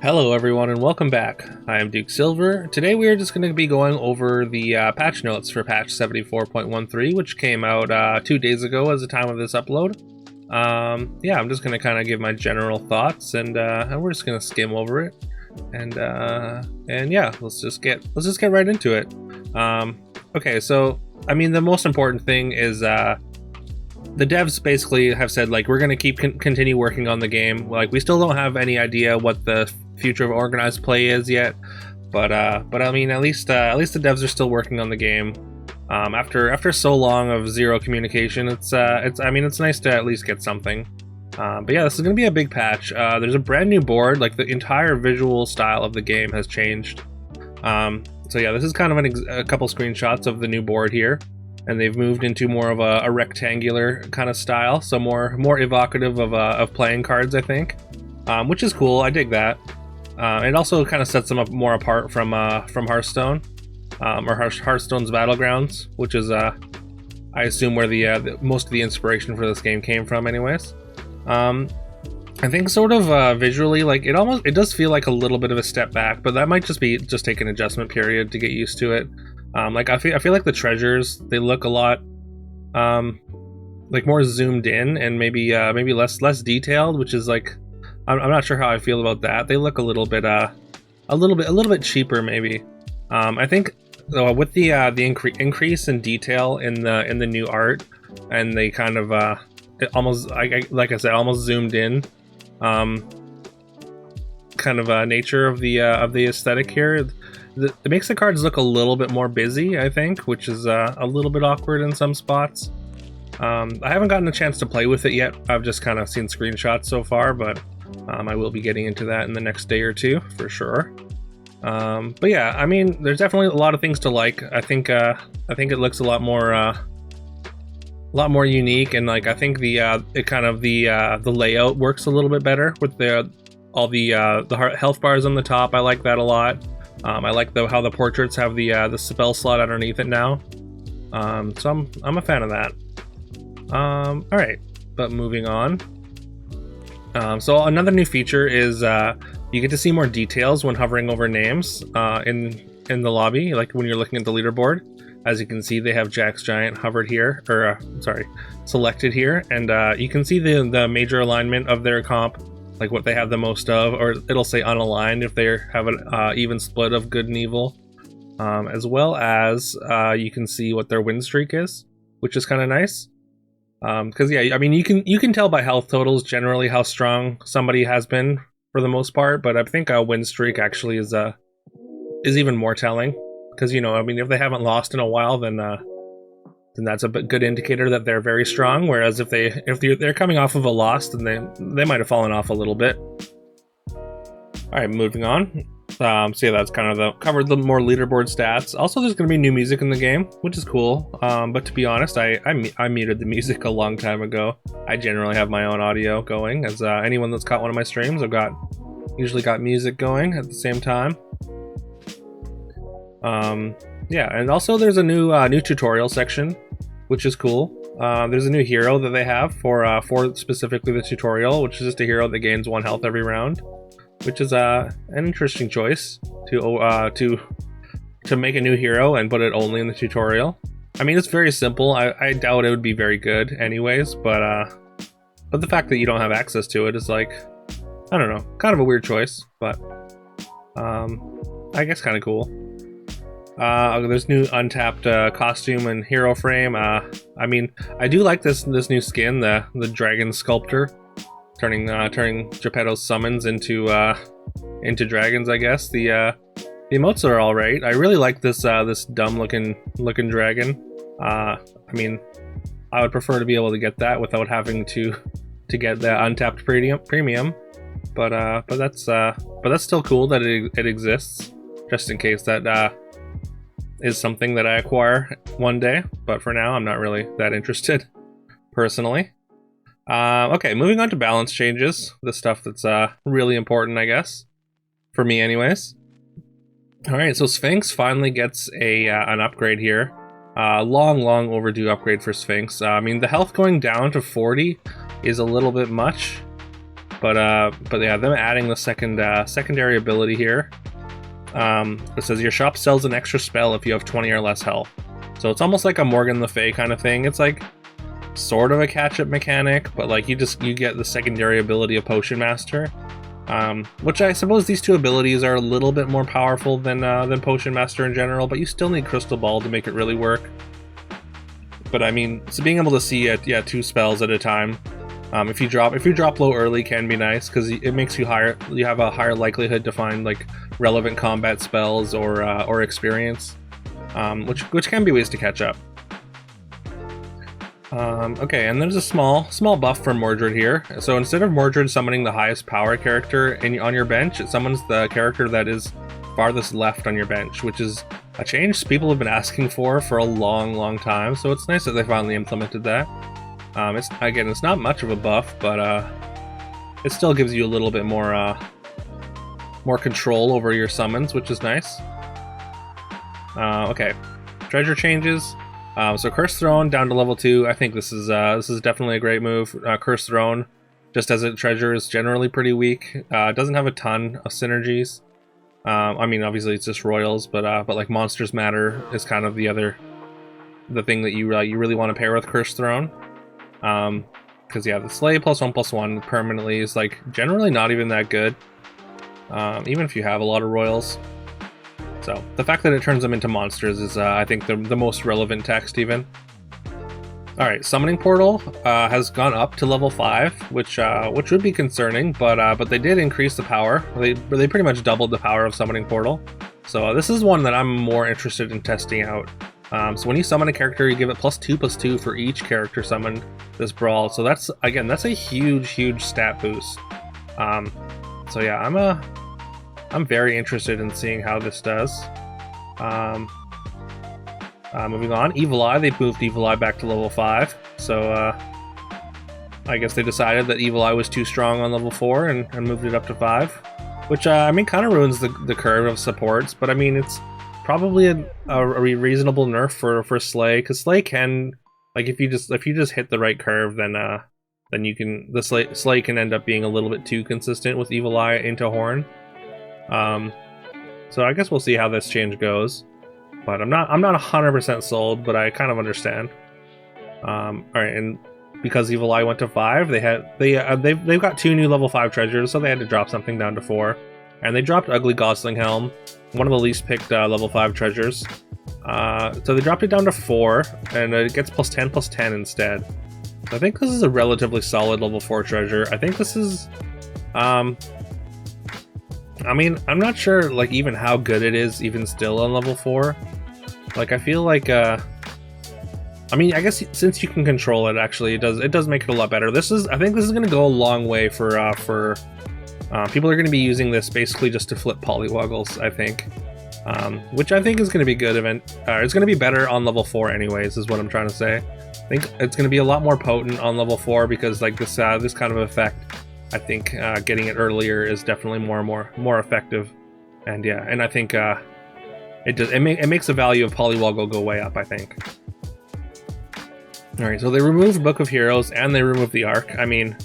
Hello everyone and welcome back. I am Duke Silver. Today we are just going to be going over the patch notes for patch 74.13, which came out 2 days ago as the time of this upload. Yeah, I'm just going to kind of give my general thoughts and we're just going to skim over it. And yeah, let's just get right into it. Okay, so I mean the most important thing is the devs basically have said like we're going to continue working on the game. Like we still don't have any idea what the future of organized play is yet, but I mean at least the devs are still working on the game. After so long of zero communication, it's nice to at least get something. But yeah, this is going to be a big patch. There's a brand new board. Like the entire visual style of the game has changed. So yeah, this is kind of a couple screenshots of the new board here. And they've moved into more of a rectangular kind of style, so more evocative of playing cards, I think, which is cool. I dig that. It also kind of sets them up more apart from Hearthstone, or Hearthstone's Battlegrounds, which is I assume where the most of the inspiration for this game came from, anyways. I think sort of visually, like it does feel like a little bit of a step back, but that might just take an adjustment period to get used to it. Like I feel like the treasures, they look a lot like more zoomed in and maybe less detailed, which is like I'm not sure how I feel about that. They look a little bit cheaper maybe. I think with the increase in detail in the new art, and they kind of almost like I said, almost zoomed in kind of nature of the aesthetic here. It makes the cards look a little bit more busy, I think, which is a little bit awkward in some spots. I haven't gotten a chance to play with it yet. I've just kind of seen screenshots so far, but I will be getting into that in the next day or two for sure. But yeah, I mean, there's definitely a lot of things to like. I think it looks a lot more unique, and like I think the layout works a little bit better with all the health bars on the top. I like that a lot. I like how the portraits have the spell slot underneath it now. So I'm a fan of that. All right, but moving on. So another new feature is you get to see more details when hovering over names in the lobby, like when you're looking at the leaderboard. As you can see, they have Jack's Giant selected here, and you can see the major alignment of their comp, like what they have the most of, or it'll say unaligned if they have an even split of good and evil, as well as you can see what their win streak is, which is kind of nice. Because yeah, I mean you can tell by health totals generally how strong somebody has been for the most part, but I think a win streak actually is even more telling, because I mean if they haven't lost in a while, then that's a good indicator that they're very strong. Whereas if they're coming off of a loss, then they might have fallen off a little bit. All right, moving on. So yeah, that's kind of covered the more leaderboard stats. Also, there's going to be new music in the game, which is cool. But to be honest, I muted the music a long time ago. I generally have my own audio going, as anyone that's caught one of my streams, I've usually got music going at the same time. Yeah, and also there's a new tutorial section, which is cool. There's a new hero that they have for specifically the tutorial, which is just a hero that gains 1 health every round, which is an interesting choice to make a new hero and put it only in the tutorial. I mean, it's very simple. I doubt it would be very good anyways, but the fact that you don't have access to it is like, I don't know, kind of a weird choice, but I guess kind of cool. There's new untapped costume and hero frame. I mean, I do like this new skin, the dragon sculptor, turning Geppetto's summons into dragons. I guess the emotes are all right. I really like this dumb looking dragon. I mean, I would prefer to be able to get that without having to get the untapped premium. But that's still cool that it exists, just in case that is something that I acquire one day, but for now I'm not really that interested personally. Okay, moving on to balance changes, the stuff that's really important, I guess, for me anyways. Alright, so Sphinx finally gets an upgrade here. Long overdue upgrade for Sphinx. I mean, the health going down to 40 is a little bit much. But yeah, them adding the secondary ability here. It says your shop sells an extra spell if you have 20 or less health. So it's almost like a Morgan Le Fay kind of thing. It's like sort of a catch-up mechanic, but like you get the secondary ability of Potion Master, which I suppose these two abilities are a little bit more powerful than Potion Master in general, but you still need Crystal Ball to make it really work. But I mean, so being able to see it, 2 spells at a time, if you drop low early can be nice because it makes you have a higher likelihood to find like relevant combat spells or experience, which can be ways to catch up. Okay, and there's a small buff for Mordred here. So instead of Mordred summoning the highest power character on your bench, it summons the character that is farthest left on your bench, which is a change people have been asking for a long time. So it's nice that they finally implemented that. It's not much of a buff, but it still gives you a little bit more control over your summons, which is nice. Okay, treasure changes. So Curse Throne down to level 2. I think this is definitely a great move. Curse Throne, just as a treasure, is generally pretty weak. It doesn't have a ton of synergies. I mean, obviously it's just royals, but like Monsters Matter is kind of the thing that you really want to pair with Curse Throne. Because yeah, the Slay +1/+1 permanently is like generally not even that good, even if you have a lot of royals. So the fact that it turns them into monsters is, I think, the most relevant text even. Alright, Summoning Portal has gone up to level 5, which would be concerning, but they did increase the power. They pretty much doubled the power of Summoning Portal. So this is one that I'm more interested in testing out. So when you summon a character, you give it +2/+2 for each character summoned this Brawl. So that's a huge stat boost. So yeah, I'm very interested in seeing how this does. Moving on, Evil Eye. They moved Evil Eye back to level 5. So I guess they decided that Evil Eye was too strong on level 4 and moved it up to 5. Which, I mean, kind of ruins the curve of supports. But I mean, it's probably a reasonable nerf for Slay. Because Slay can, like, if you just hit the right curve, then you can, Slay can end up being a little bit too consistent with Evil Eye into Horn. So I guess we'll see how this change goes, but I'm not 100% sold, but I kind of understand. All right, and because Evil Eye went to 5, they've got 2 new level 5 treasures, so they had to drop something down to 4, and they dropped Ugly Gosling Helm, one of the least picked level 5 treasures. So they dropped it down to 4, and it gets +10/+10 instead. So I think this is a relatively solid level 4 treasure. I think this is, I mean, I'm not sure, like, even how good it is even still on level 4. Like, I feel like, I mean, I guess since you can control it, actually, it does make it a lot better. I think this is going to go a long way for people are going to be using this basically just to flip Polywoggles, I think. Which I think is going to be good. It's going to be better on level 4 anyways, is what I'm trying to say. I think it's going to be a lot more potent on level 4 because, like, this kind of effect, I think getting it earlier is definitely more effective, and yeah, and I think it makes the value of Polywoggle go way up, I think. All right, so they removed Book of Heroes and they removed the Arc. I mean,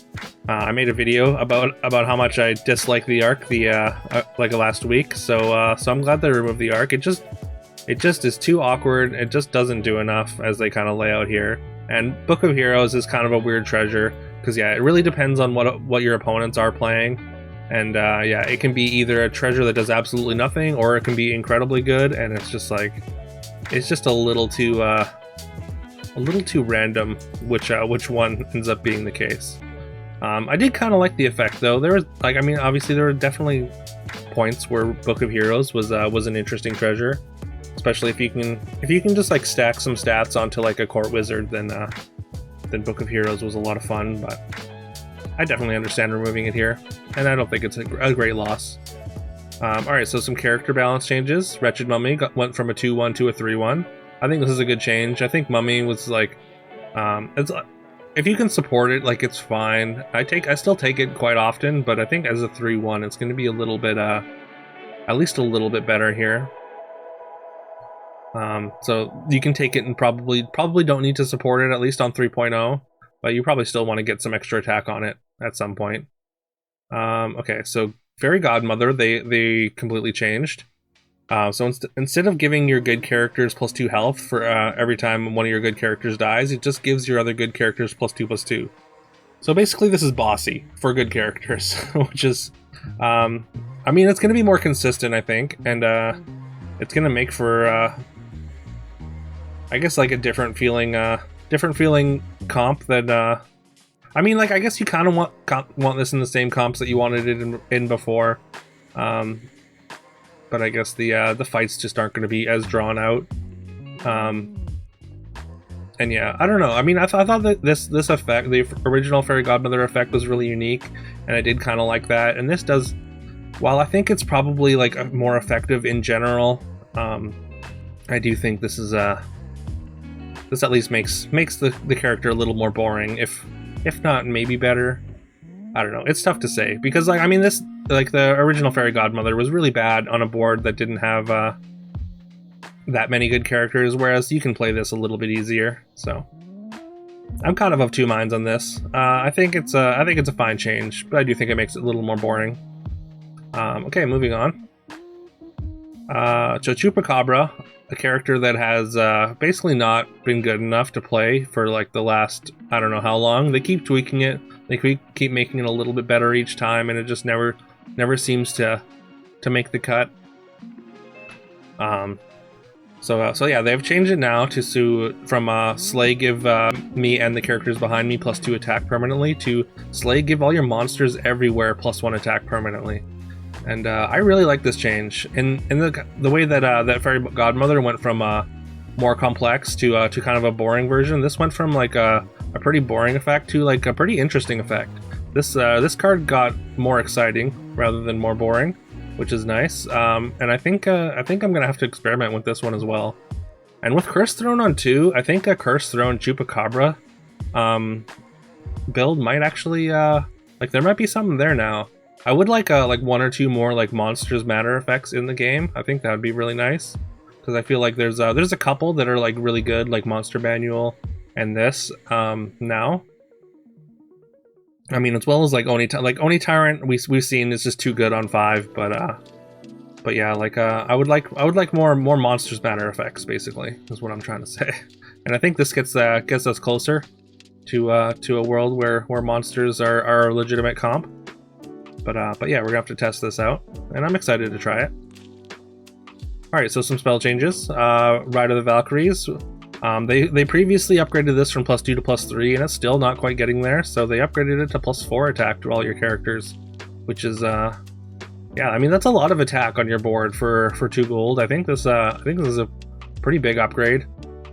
I made a video about how much I dislike the Arc like last week, so I'm glad they removed the Arc. It just is too awkward. It just doesn't do enough as they kind of lay out here. And Book of Heroes is kind of a weird treasure. Because yeah, it really depends on what your opponents are playing, and yeah, it can be either a treasure that does absolutely nothing, or it can be incredibly good, and it's just like, it's just a little too random which one ends up being the case. I did kind of like the effect though. There was, like, I mean, obviously there were definitely points where Book of Heroes was an interesting treasure, especially if you can just like stack some stats onto like a Court Wizard, then Book of Heroes was a lot of fun, but I definitely understand removing it here, and I don't think it's a great loss. Alright, so some character balance changes. Wretched Mummy went from a 2/1 to a 3/1. I think this is a good change. I think Mummy was like, if you can support it, like, it's fine. I still take it quite often, but I think as a 3/1, it's going to be a little bit, at least a little bit better here. So you can take it and probably don't need to support it, at least on 3.0, but you probably still want to get some extra attack on it at some point. Okay, so Fairy Godmother, they completely changed. So instead of giving your good characters +2 health for every time one of your good characters dies, it just gives your other good characters +2/+2. So basically, this is bossy for good characters, which is, I mean, it's going to be more consistent, I think, and it's going to make for, I guess, like a different feeling comp than. I mean, like, I guess you kind of want this in the same comps that you wanted it in before. But I guess the fights just aren't going to be as drawn out. And yeah, I don't know. I mean, I thought that this effect, the original Fairy Godmother effect, was really unique, and I did kind of like that. And this does, while I think it's probably like more effective in general, I do think this is this at least makes the character a little more boring, if not maybe better. I don't know. It's tough to say because, like, I mean, this, like, the original Fairy Godmother was really bad on a board that didn't have that many good characters, whereas you can play this a little bit easier. So I'm kind of two minds on this. I think it's a fine change, but I do think it makes it a little more boring. Okay, moving on. So Chupacabra, a character that has basically not been good enough to play for like the last, I don't know how long. They keep tweaking it. They keep making it a little bit better each time, and it just never seems to make the cut. So yeah, they've changed it now to from Slay give me and the characters behind me +2 attack permanently to Slay give all your monsters everywhere +1 attack permanently. And I really like this change. In the way that that Fairy Godmother went from more complex to kind of a boring version, this went from like a pretty boring effect to like a pretty interesting effect. This card got more exciting rather than more boring, which is nice. And I think I'm gonna have to experiment with this one as well. And with Curse Throne on 2, I think a Curse Throne Chupacabra build might actually like, there might be something there now. I would like one or two more like Monsters Matter effects in the game. I think that would be really nice, because I feel like there's a couple that are like really good, like Monster Manual and this now. I mean, as well as like Oni Tyrant, we've seen is just too good on 5, but yeah, like I would like more Monsters Matter effects, basically, is what I'm trying to say. And I think this gets us closer to a world where monsters are a legitimate comp. But yeah, we're gonna have to test this out, and I'm excited to try it. Alright, so some spell changes. Ride of the Valkyries. They previously upgraded this from +2 to +3, and it's still not quite getting there, so they upgraded it to +4 attack to all your characters, which is yeah, I mean, that's a lot of attack on your board for 2 gold. I think this is a pretty big upgrade,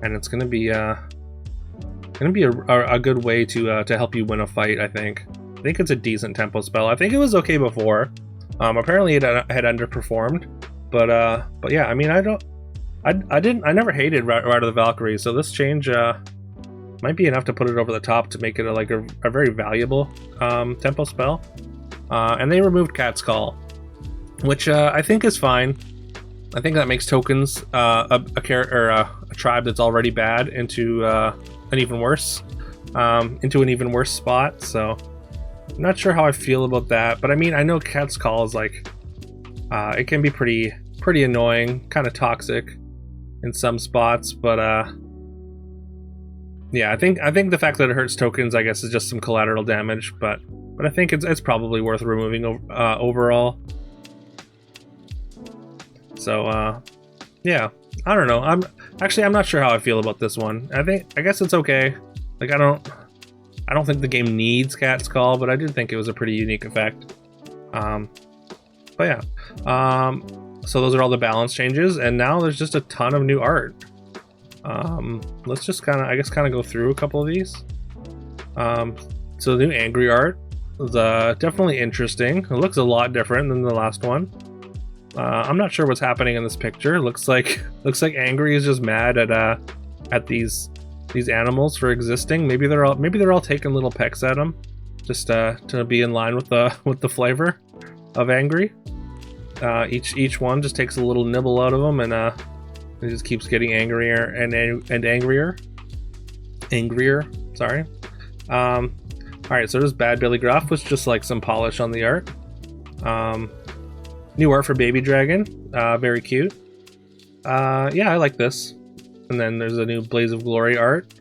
and it's gonna be a good way to help you win a fight. I think it's a decent tempo spell. I think it was okay before. Apparently it had underperformed, but yeah, I mean, I never hated Ride of the Valkyrie, so this change might be enough to put it over the top to make it a very valuable tempo spell. And they removed Cat's Call, which I think is fine. I think that makes tokens a tribe that's already bad into an even worse spot. So I'm not sure how I feel about that, but I mean, I know Cat's Call is like it can be pretty annoying, kind of toxic in some spots, but yeah, I think the fact that it hurts tokens, I guess, is just some collateral damage, but I think it's probably worth removing overall. So yeah, I don't know. I'm not sure how I feel about this one. I guess it's okay. Like, I don't think the game needs Cat's Call, but I did think it was a pretty unique effect. But yeah, so those are all the balance changes, and now there's just a ton of new art. Let's just kind of go through a couple of these. So the new angry art is definitely interesting. It looks a lot different than the last one. I'm not sure what's happening in this picture. Looks like Angry is just mad at these animals for existing. Maybe they're all taking little pecks at him, just to be in line with the flavor of Angry. Each one just takes a little nibble out of them, and it just keeps getting angrier and angrier. Sorry. Alright, so there's Bad Billy Gruff with just like some polish on the art. New art for Baby Dragon. Very cute. Yeah, I like this. And then there's a new Blaze of Glory art.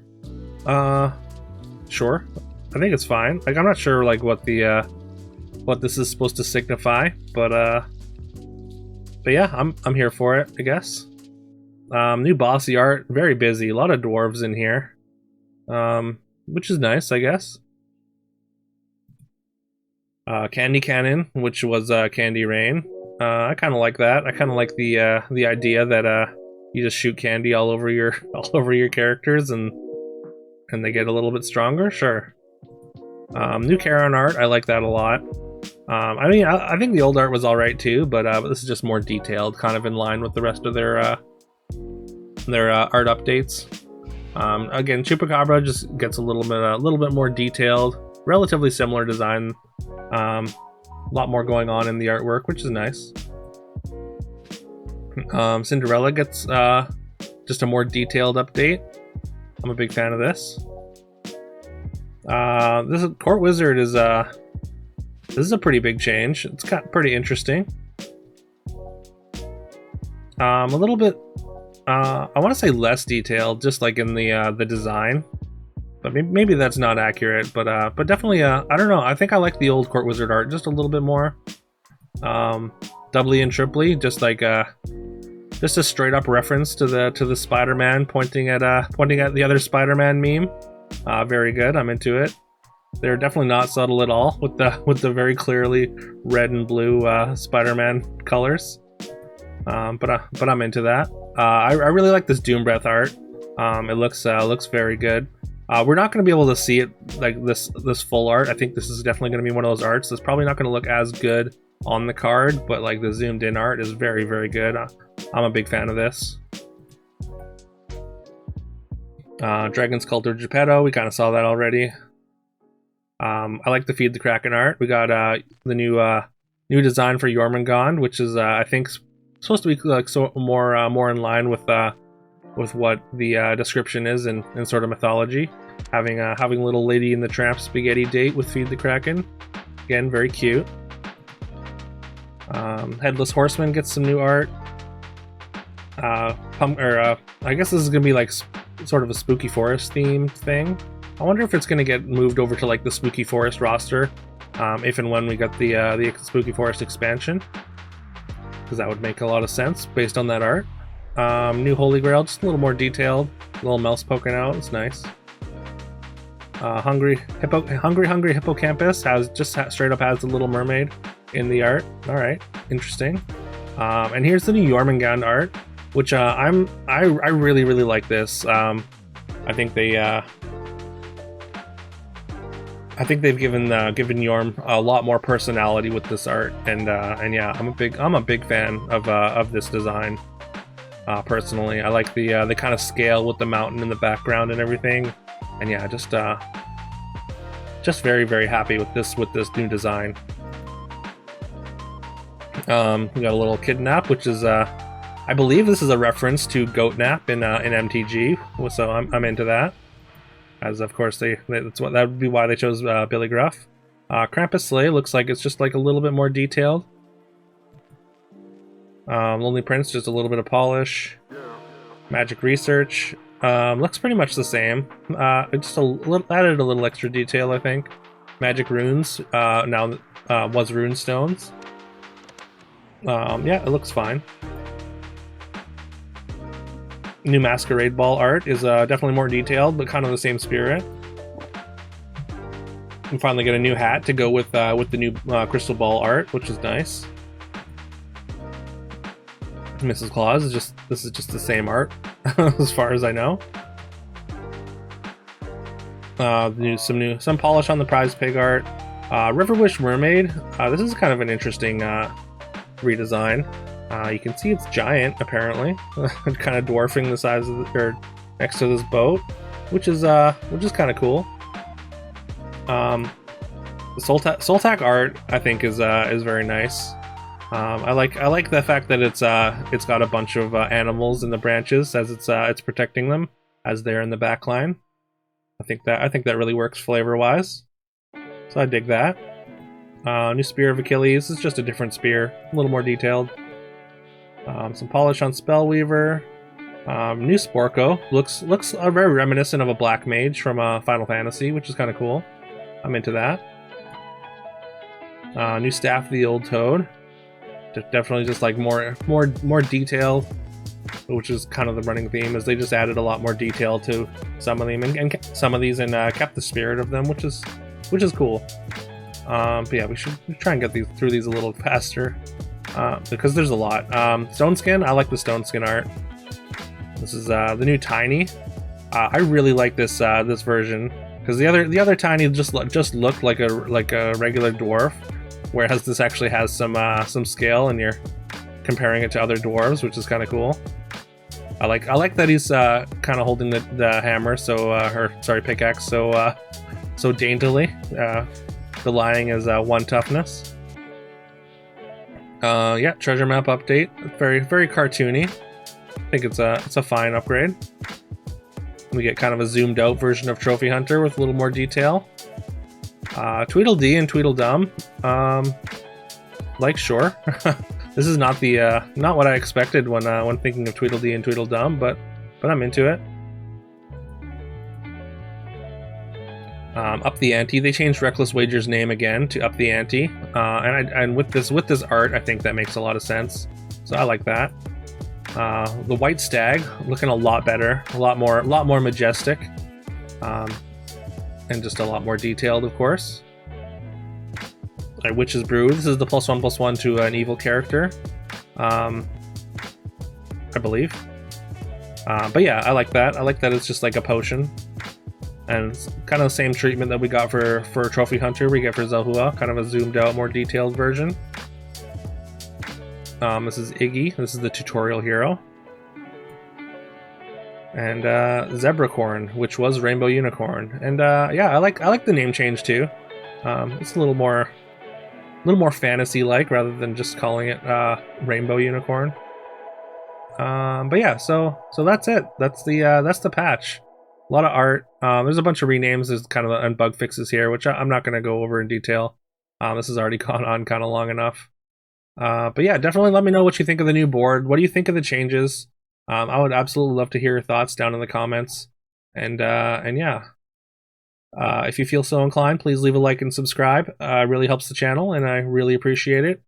Sure. I think it's fine. Like, I'm not sure like what the what this is supposed to signify, but yeah, I'm here for it, I guess. New bossy art, very busy. A lot of dwarves in here. Which is nice, I guess. Candy Cannon, which was Candy Rain. I kind of like that. I kind of like the idea that you just shoot candy all over your characters and they get a little bit stronger. Sure. New Charon art, I like that a lot. I mean, I think the old art was all right too, but this is just more detailed, kind of in line with the rest of their art updates. Again, Chupacabra just gets a little bit more detailed, relatively similar design. A lot more going on in the artwork, which is nice. Cinderella gets just a more detailed update. I'm a big fan of this. This Court Wizard is this is a pretty big change. It's got pretty interesting. A little bit, I want to say less detailed, just like in the design. But maybe that's not accurate. But definitely, I don't know. I think I like the old Court Wizard art just a little bit more. Doubly and triply, just like just a straight up reference to the Spider-Man pointing at the other Spider-Man meme. Very good. I'm into it. They're definitely not subtle at all with the very clearly red and blue Spider-Man colors. But I'm into that. I really like this Doom Breath art. It looks very good. We're not going to be able to see it like this full art. I think this is definitely going to be one of those arts that's probably not going to look as good on the card, but like the zoomed in art is very, very good. I'm a big fan of this. Dragon Sculptor Geppetto, we kind of saw that already. I like the Feed the Kraken art. We got the new design for Jormungand, which is I think supposed to be like more in line with what the description is in sort of mythology. Having little Lady in the Tramp spaghetti date with Feed the Kraken. Again, very cute. Headless Horseman gets some new art. I guess this is gonna be like sort of a Spooky Forest themed thing. I wonder if it's gonna get moved over to like the Spooky Forest roster, if and when we get the Spooky Forest expansion, because that would make a lot of sense based on that art. New Holy Grail, just a little more detailed, a little mouse poking out. It's nice. Hungry Hippocampus straight up has the Little Mermaid in the art. All right, interesting. And here's the new Jormungand art, which I really like this. I think they've given Jorm a lot more personality with this art, and yeah, I'm a big fan of this design. Personally, I like the kind of scale with the mountain in the background and everything, and yeah, just very, very happy with this new design. We got a little Kidnap, which is I believe this is a reference to Goatnap in MTG, so I'm into that. As of course that would be why they chose Billy Gruff. Krampus Slay looks like it's just like a little bit more detailed. Lonely Prince, just a little bit of polish. Magic Research looks pretty much the same. Just added a little extra detail, I think. Magic Runes now was Rune Stones. Yeah, it looks fine. New Masquerade Ball art is definitely more detailed, but kind of the same spirit. We finally get a new hat to go with the new Crystal Ball art, which is nice. Mrs. Claus this is just the same art, as far as I know. Some polish on the Prize Pig art. Riverwish Mermaid. This is kind of an interesting redesign. You can see it's giant, apparently, kind of dwarfing the size of or next to this boat, which is kind of cool. The Soltak art, I think, is very nice. I like the fact that it's got a bunch of animals in the branches as it's protecting them as they're in the back line. I think that really works flavor wise. So I dig that. New Spear of Achilles. It's just a different spear, a little more detailed. Some polish on Spellweaver. New Sporko. Looks very reminiscent of a Black Mage from Final Fantasy, which is kind of cool. I'm into that. New Staff of the Old Toad. Definitely just like more detail, which is kind of the running theme. Is they just added a lot more detail to some of them and some of these and kept the spirit of them, which is cool. But yeah, we should try and get through these a little faster because there's a lot. Stone Skin. I like the Stone Skin art. This is the new Tiny. I really like this this version because the other Tiny just looked like a regular dwarf, whereas this actually has some scale, and you're comparing it to other dwarves, which is kind of cool. I like that he's kind of holding the hammer, pickaxe, so daintily, relying as 1 toughness. Yeah, treasure map update. Very cartoony. I think it's a fine upgrade. We get kind of a zoomed out version of Trophy Hunter with a little more detail. Tweedledee and Tweedledum. Sure. This is not not what I expected when thinking of Tweedledee and Tweedledum, but I'm into it. Up the Ante. They changed Reckless Wager's name again to Up the Ante, and with this art, I think that makes a lot of sense. So I like that. The White Stag looking a lot better, a lot more majestic, and just a lot more detailed, of course. Witch's Brew. This is the +1/+1 to an evil character, I believe. But yeah, I like that. I like that it's just like a potion. And it's kind of the same treatment that we got for Trophy Hunter, we get for Zelhua, kind of a zoomed out, more detailed version. This is Iggy, this is the tutorial hero. And Zebracorn, which was Rainbow Unicorn. And yeah, I like the name change too. It's a little more fantasy-like rather than just calling it Rainbow Unicorn. But yeah, so that's it. That's the patch. A lot of art. There's a bunch of renames. There's kind of and bug fixes here, which I'm not going to go over in detail. This has already gone on kind of long enough. But yeah, definitely let me know what you think of the new board. What do you think of the changes? I would absolutely love to hear your thoughts down in the comments. And yeah, if you feel so inclined, please leave a like and subscribe. It really helps the channel, and I really appreciate it.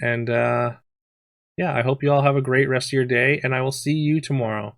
And yeah, I hope you all have a great rest of your day, and I will see you tomorrow.